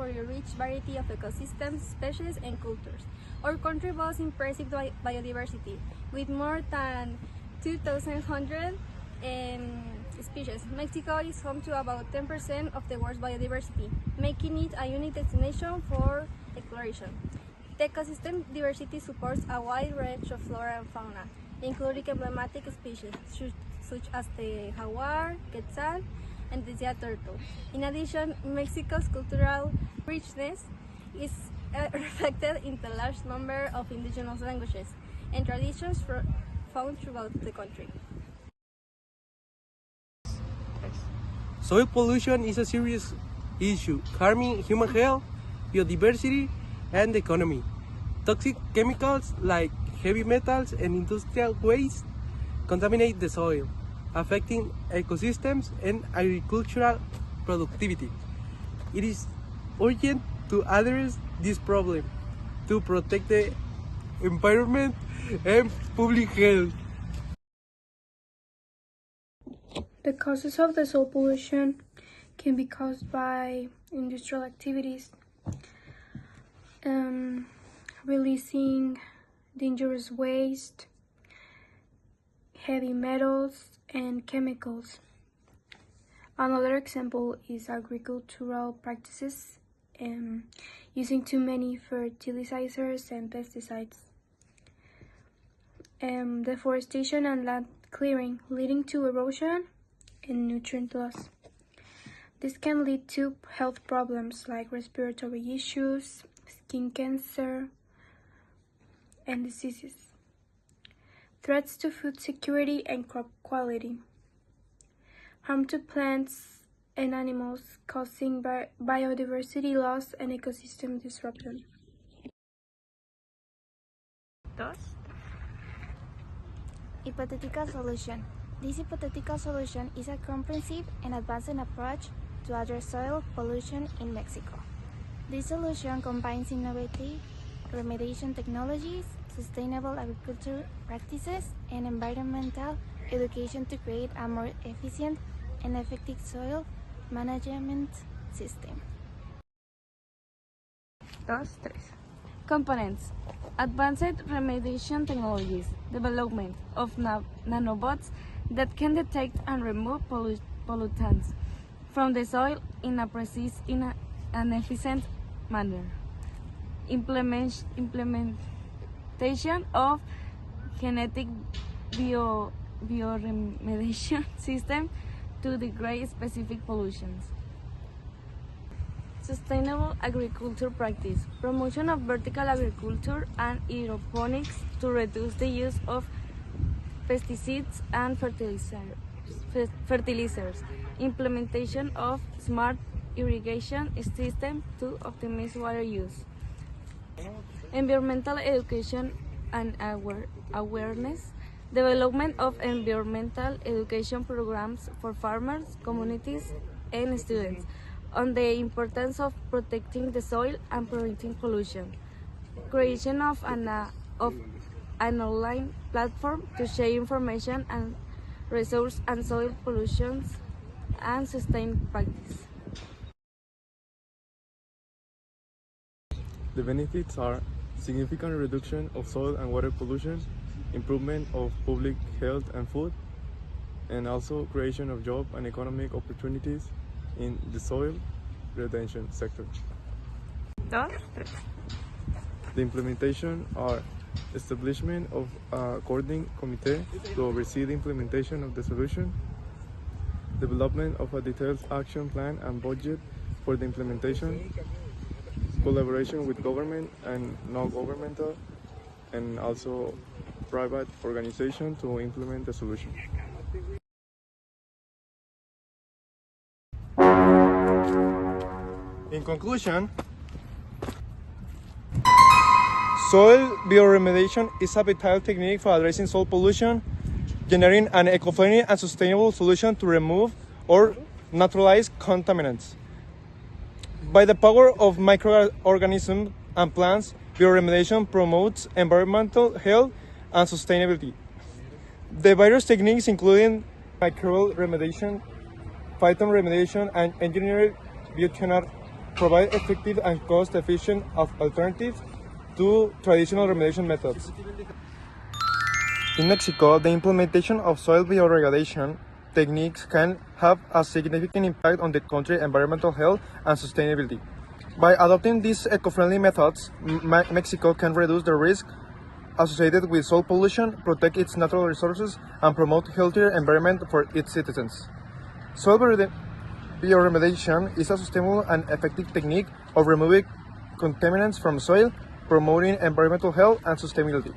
for a rich variety of ecosystems, species, and cultures. Our country boasts impressive biodiversity, with more than 2,100 species. Mexico is home to about 10% of the world's biodiversity, making it a unique destination for exploration. The ecosystem diversity supports a wide range of flora and fauna, including emblematic species such as the jaguar, quetzal, and the sea turtle. In addition, Mexico's cultural richness is reflected in the large number of indigenous languages and traditions found throughout the country. Soil pollution is a serious issue, harming human health, biodiversity, and the economy. Toxic chemicals like heavy metals and industrial waste contaminate the soil, affecting ecosystems and agricultural productivity. It is urgent to address this problem to protect the environment and public health. The causes of the soil pollution can be caused by industrial activities, releasing dangerous waste, heavy metals, and chemicals. Another example is agricultural practices, using too many fertilizers and pesticides. Deforestation and land clearing, leading to erosion and nutrient loss. This can lead to health problems like respiratory issues, skin cancer, and diseases. Threats to food security and crop quality. Harm to plants and animals, causing biodiversity loss and ecosystem disruption. Hypothetical solution. This hypothetical solution is a comprehensive and advanced approach to address soil pollution in Mexico. This solution combines innovative remediation technologies, sustainable agriculture practices, and environmental education to create a more efficient and effective soil management system. Components: advanced remediation technologies, development of nanobots that can detect and remove pollutants from the soil in a precise and efficient manner. Implementation of genetic bioremediation system to degrade specific pollutions. Sustainable agriculture practice, promotion of vertical agriculture and aeroponics to reduce the use of pesticides and fertilizers, implementation of smart irrigation system to optimize water use, environmental education and awareness, development of environmental education programs for farmers, communities, and students on the importance of protecting the soil and preventing pollution, creation of an online platform to share information and resource and soil pollution and sustain practice. The benefits are significant reduction of soil and water pollution, improvement of public health and food, and also creation of job and economic opportunities in the soil retention sector. The implementation are establishment of a coordinating committee to oversee the implementation of the solution, development of a detailed action plan and budget for the implementation, collaboration with government and non-governmental and also private organization to implement the solution. In conclusion, soil bioremediation is a vital technique for addressing soil pollution, generating an eco-friendly and sustainable solution to remove or neutralize contaminants. By the power of microorganisms and plants, bioremediation promotes environmental health and sustainability. The various techniques, including microbial remediation, phytoremediation, and engineered biotenor provide effective and cost-efficient alternatives to traditional remediation methods. In Mexico, the implementation of soil bioregulation techniques can have a significant impact on the country's environmental health and sustainability. By adopting these eco-friendly methods, Mexico can reduce the risk associated with soil pollution, protect its natural resources, and promote healthier environment for its citizens. Soil bioremediation is a sustainable and effective technique of removing contaminants from soil, promoting environmental health and sustainability.